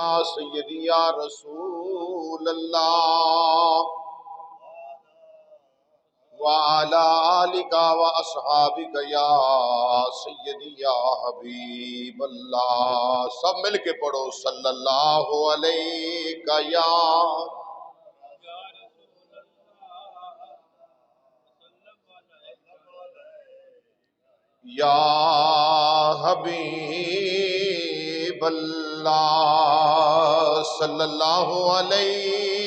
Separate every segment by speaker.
Speaker 1: یا سیدی یا رسول اللہ وعلی آلک و اصحابک یا سیدی یا حبیب اللہ. سب مل کے پڑھو صلی اللہ علیہ یا حبیب اللہ صلی اللہ علیہ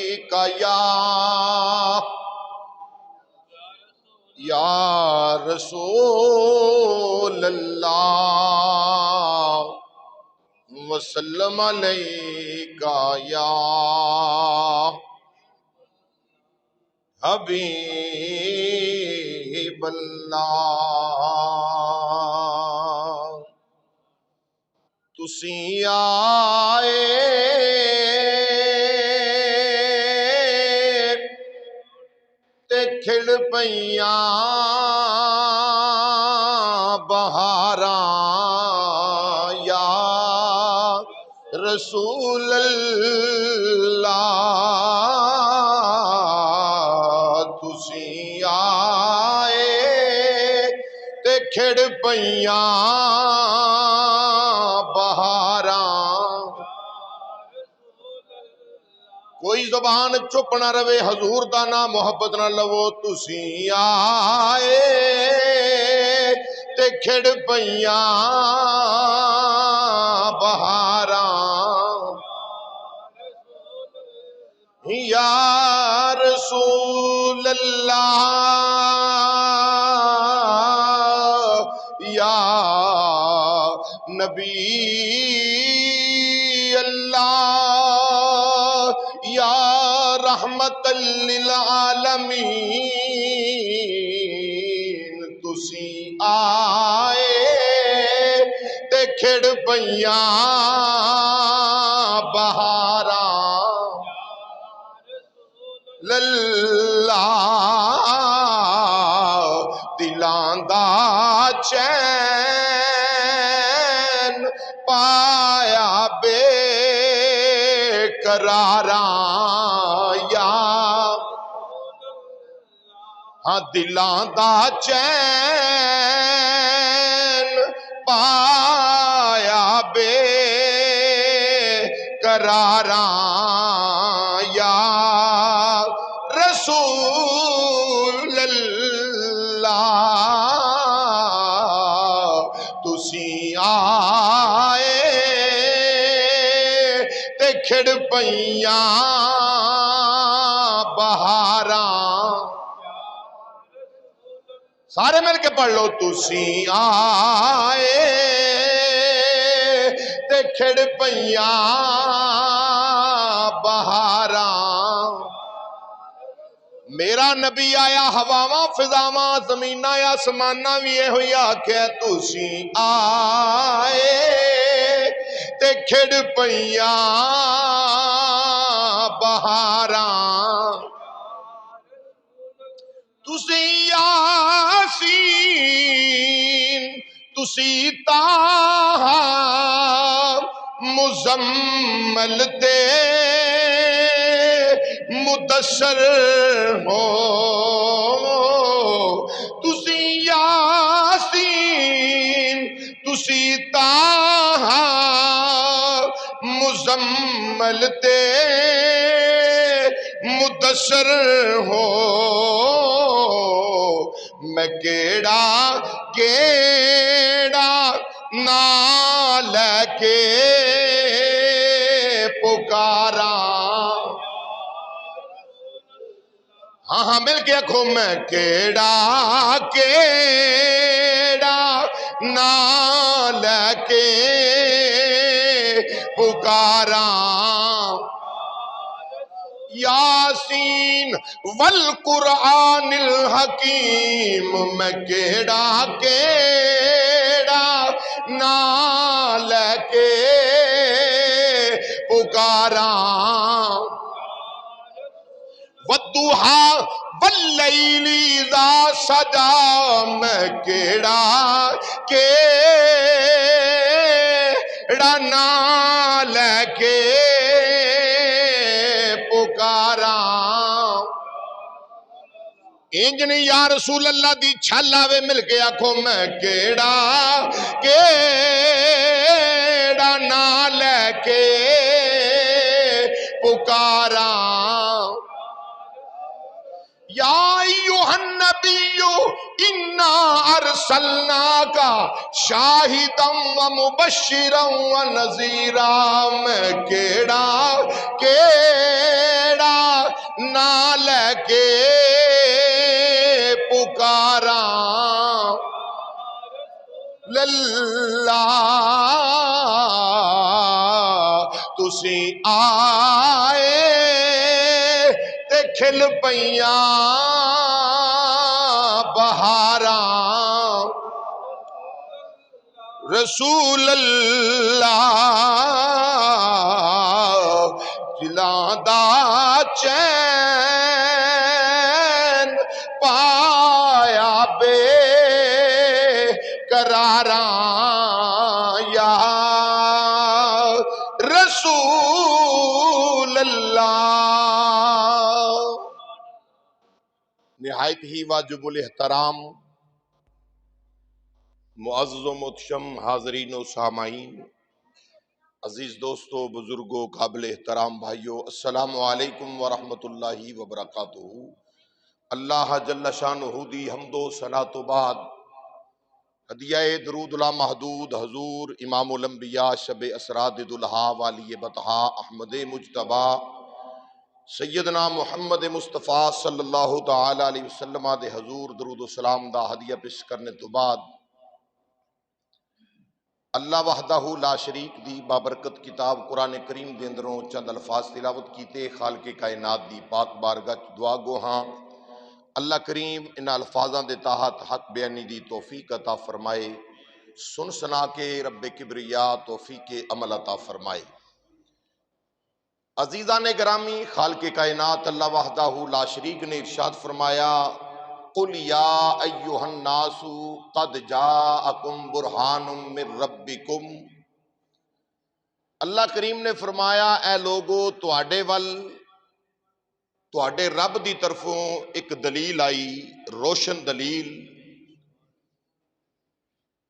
Speaker 1: یا رسول اللہ وسلم علیکہ یا حبیب اللہ. تسی آئے تے کھڑ پیاں بہاراں یا رسول اللہ. تسی آئے تے کھڑ پیاں کوئی زبان چپ نہ روے حضور دا نام محبت نہ لو. تسی آئے تے کھڑ پیاں بہاراں یا رسول اللہ یا نبی اللہ یا رحمت للعالمین. تسی آئے تے کھڑ پیاں بہاراں للہ دلاں دا چین پایا بے قراراں یا ہاں دلاں دا چین پایا بے قراراں یا رسول اللہ. تسی آئے تے کھڑ پیاں بہاراں سارے مل کے پڑھ لو. تسی آئے تے کھڑ پیاں بہاراں. میرا نبی آیا ہواواں فضاواں زمیناں آسماناں وی اے ہوئی آکھیا. تسی آئے تے کھڑ پیاں بہاراں. تسی یاسین تسی طٰہٰ مزمل تے مدثر ہو. تسی یاسین تسی طٰہٰ مزمل تے مدثر ہو. میں کیڑا نا لے کے پکاراں. ہاں ہاں مل کے آکھو میں کیڑا نا لے کے پکاراں. یاسین والقرآن الحکیم میں کیڑا نا لے کے پکاراں. والضحیٰ واللیل اذا سجا میں کیڑا کیڑا نام لے کے پکاراں انج نہیں یا رسول اللہ دی چھل آوے مل کے آکھو میں کیڑا نام لے کے پکاراں یا ایوہ النبی انا ارسلناک شاہدا و مبشرا و نذیرا میں کیڑا نام لے کے پکاراں للہ تسی آئے تے کھل پیاں بہاراں رسول اللہ دلاں دا چین پایا بے قراراں یا رسول اللہ نہایت ہی واجب الاحترام معزز و محتشم حاضرین و سامعین عزیز دوستو بزرگوں قابل احترام بھائیو السلام علیکم ورحمۃ اللہ وبرکاتہ اللہ جل شانہ دی حمد و ثنا تو بعد ہدیہ درود لامحدود حضور امام الانبیاء شب اسراد دلہا والی بطحا احمد مجتبی سیدنا محمد مصطفیٰ صلی اللہ تعالی علیہ وسلم دے حضور درود و سلام دا ہدیہ پیش کرنے تو بعد اللہ وحدہ لا شریک دی بابرکت کتاب قرآن کریم دے اندروں چند الفاظ تلاوت کیتے خالق کائنات دی پاک بارگاہ دعا گو ہاں اللہ کریم ان الفاظاں دے تحت حق بیانی دی توفیق عطا فرمائے سن سنا کے رب کبریا توفیق عمل عطا فرمائے عزیزان گرامی خالق کائنات اللہ وحدہ لا شریک نے ارشاد فرمایا قُلْ يَا أَيُّهَا النَّاسُ قَدْ جَاءَكُمْ بُرْهَانٌ مِّن رَبِّكُمْ اللہ کریم نے فرمایا اے لوگو تواڈے رب دی طرفوں ایک دلیل آئی روشن دلیل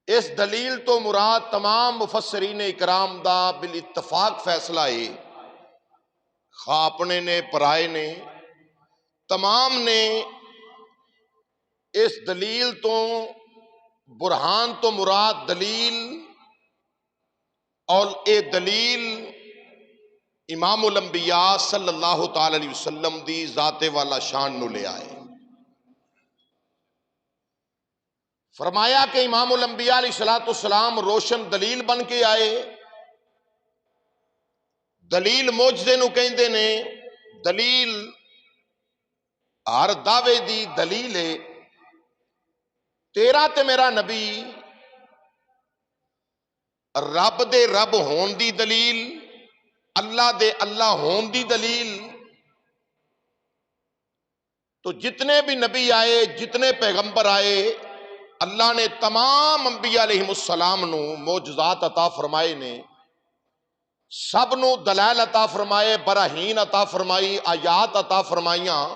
Speaker 1: اس دلیل تو مراد تمام مفسرین اکرام دا بالاتفاق فیصلہ ہے خواہ اپنے نے پرائے نے تمام نے اس دلیل تو برہان تو مراد دلیل اور اے دلیل امام الانبیاء صلی اللہ تعالی علیہ وسلم دی ذات والا شان نو لے آئے فرمایا کہ امام الانبیاء علیہ السلام روشن دلیل بن کے آئے دلیل موجزے نو کہندے نے دلیل ہر دعوے دی دلیل ہے تیرا تے میرا نبی رب دے رب ہون دی دلیل اللہ دے اللہ ہون دی دلیل تو جتنے بھی نبی آئے جتنے پیغمبر آئے اللہ نے تمام انبیاء علیہ السلام نو معجزات عطا فرمائے نے سب نو دلائل عطا فرمائے براہین عطا فرمائی آیات عطا فرمائیاں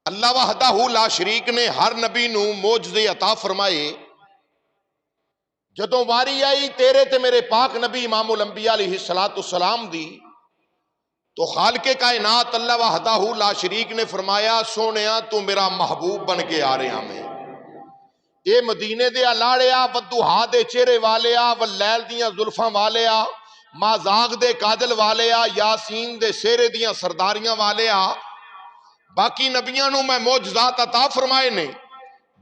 Speaker 1: اللہ وحدہ لا شریک نے ہر نبی نو معجزے عطا فرمائے جدوں واری آئی تیرے تے میرے پاک نبی امام الانبیاء علیہ السلام دی تو خالق کائنات اللہ وحدہ لا شریک نے فرمایا سونیا تو میرا محبوب بن کے آ رہے میں اے مدینے دیا لاڑیا ودوہا دے چہرے والیا واللیل دیاں زلفاں والیا مازاغ دے کاجل والیا یاسین دے سیرے دیاں سرداریاں والیا باقی نبیاں نو میں معجزات عطا فرمائے نے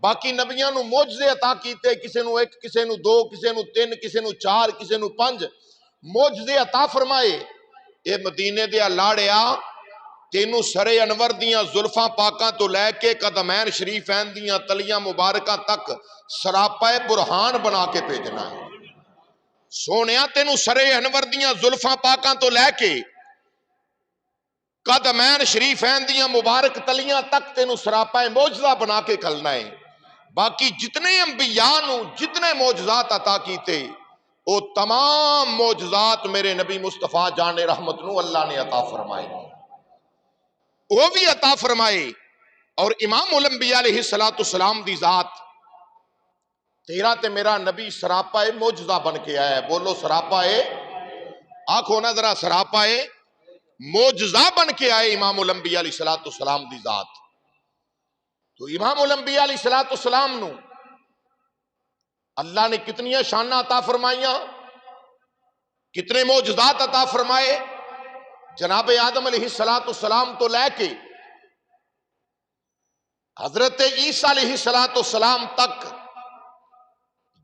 Speaker 1: باقی نبیاں نو معجزے عطا کیتے کسے نو ایک کسے نو دو کسے نو تین کسے نو چار کسے نو پنج معجزے عطا فرمائے اے مدینے دیا لاڑیا تینو سر انور دیاں زلفاں پاکاں تو لے کے قدمین شریفین دیاں تلیاں مبارکاں تک سراپا برہان بنا کے بھیجنا ہے سونیا تینو سر انور دیاں زلفاں پاکاں تو لے کے قدمین شریفین دیاں مبارک تلیاں تک تینو سراپا معجزہ بنا کے کھلنا ہے باقی جتنے انبیاء نو جتنے معجزات عطا کیتے وہ تمام معجزات میرے نبی مصطفیٰ جان رحمت نو اللہ نے عطا فرمائے، وہ بھی عطا فرمائے۔ اور امام الانبیاء علیہ السلام دی ذات تیرا تے میرا نبی سراپا معجزہ بن کے آیا ہے۔ بولو سراپا آنکھوں نہ ذرا، سراپا معجزہ بن کے آئے امام الانبیاء علیہ السلام دی ذات۔ تو امام الانبیاء علیہ السلام نو اللہ نے کتنی شانہ عطا فرمائیاں، کتنے معجزات عطا فرمائے۔ جناب آدم علیہ السلام تو لے کے حضرت عیسیٰ علیہ السلام تک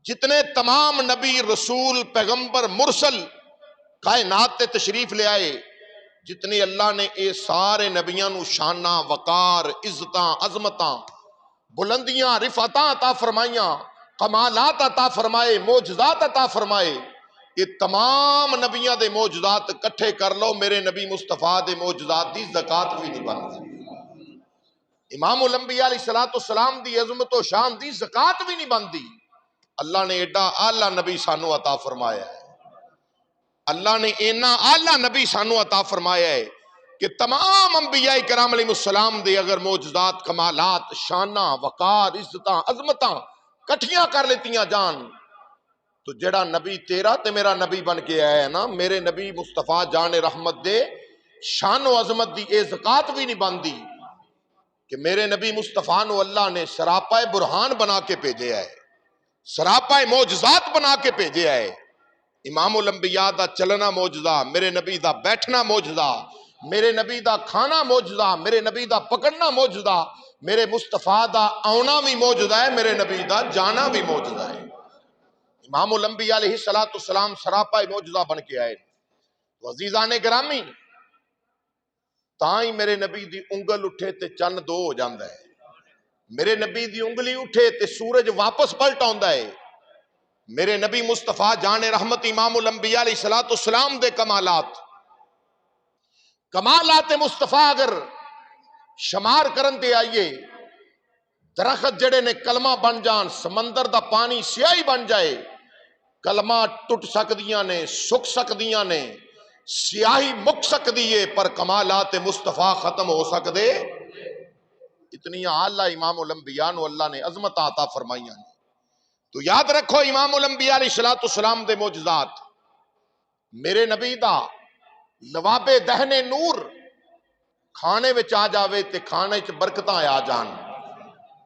Speaker 1: جتنے تمام نبی رسول پیغمبر مرسل کائنات تے تشریف لے آئے، جتنی اللہ نے اے سارے نبیاں نو شانہ، وقار، عزتاں، عظمتاں، بلندیاں، رفعتاں عطا فرمائیاں، کمالات عطا فرمائے، معجزات عطا فرمائے۔ یہ تمام نبیاں دے معجزات کٹھے کر لو، میرے نبی مصطفیٰ دے معجزات دی زکات بھی نہیں بنتی۔ امام الانبیاء علیہ السلام دی عظمت و شان دی زکات بھی نہیں بنتی۔ اللہ نے ایڈا اعلیٰ نبی سانو عطا فرمایا ہے، اللہ نے اینا اعلیٰ نبی سانو عطا فرمایا ہے کہ تمام انبیاء کرام علیہ السلام دے اگر معجزات، کمالات، شانہ، وقار، عزتاں، عظمتاں کٹھیاں کر لیتیاں جان تو جڑا نبی تیرا تے میرا نبی بن کے آیا ہے نا، میرے نبی مصطفیٰ جان رحمت دے شان و عظمت دی اے زکات بھی نہیں بندی کہ میرے نبی مصطفیٰ نو اللہ نے سراپا برہان بنا کے بھیجے ہے، سراپا معجزات بنا کے بھیجے ہے۔ امام الانبیاء دا چلنا معجزہ، میرے نبی دا بیٹھنا معجزہ، میرے نبی دا کھانا معجزہ، میرے نبی دا پکڑنا معجزہ، میرے مصطفیٰ دا آنا بھی معجزہ ہے، میرے نبی دا جانا بھی معجزہ ہے۔ امام الانبیاء علیہ السلام سراپا معجزہ بن کے آئے۔ عزیزان گرامی، تائیں میرے نبی دی انگل اٹھے تے چند دو ہو جاندہ ہے، میرے نبی دی انگلی اٹھے تے سورج واپس پلٹ آندا ہے۔ میرے نبی مصطفیٰ جان رحمت امام الانبیاء علیہ السلام دے کمالات مصطفیٰ اگر شمار کرن دے آئیے، درخت جڑے نے کلمہ بن جان، سمندر دا پانی سیاہی بن جائے، کلمہ ٹوٹ سکدیاں نے، سک سکدیاں نے، سیاہی مک سکدیے، پر کمالات مصطفیٰ ختم ہو سکدے۔ اتنی اعلیٰ امام الانبیاء نو اللہ نے عظمت عطا فرمائیاں۔ تو یاد رکھو امام الانبیاء علیہ السلام دے معجزات، میرے نبی دا لواب دہنے نور کھانے وچ آ جاوے تے کھانے وچ برکتاں آ جان۔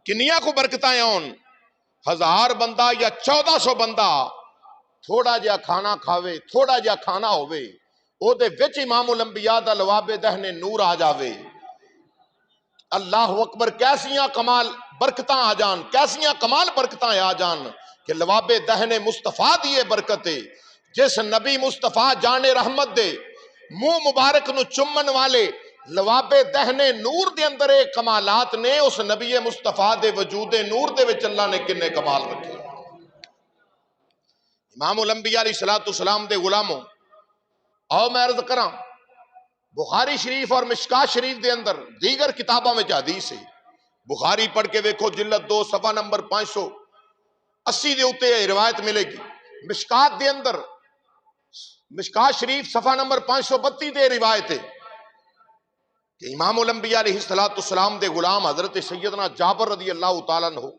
Speaker 1: کنیاں کو برکتاں آن، 1000 بندہ یا 1400 بندہ تھوڑا جہا کھانا کھاوے، تھوڑا جہا کھانا ہووے، او دے وچ امام الانبیاء دا لواب دہنے نور آ جاوے۔ اللہ اکبر، کیسیاں کمال برکتاں آ جان، کیسیاں کمال برکتاں آ جان کہ لواب دہنے مصطفیٰ دیے برکتے، جس نبی مصطفیٰ جان رحمت دے منہ مبارک نو چمن والے لواب دہنے نور دے اندر ایک کمالات نے، اس نبی مصطفیٰ دے وجود نور دے وچ اللہ نے کنے کمال رکھے۔ امام الانبیاء علیہ السلام دے غلاموں، آؤ میں عرض کراں، بخاری شریف اور مشکات شریف دے اندر دیگر کتابوں میں حدیث ہے، بخاری پڑھ کے ویکھو جلد 2 صفحہ نمبر 580 دے اوتے روایت ملے گی۔ مشکات دے اندر، مشکات شریف صفحہ نمبر 532 دے روایت ہے کہ امام الانبیاء علیہ السلام دے غلام حضرت سیدنا جابر رضی اللہ تعالیٰ عنہ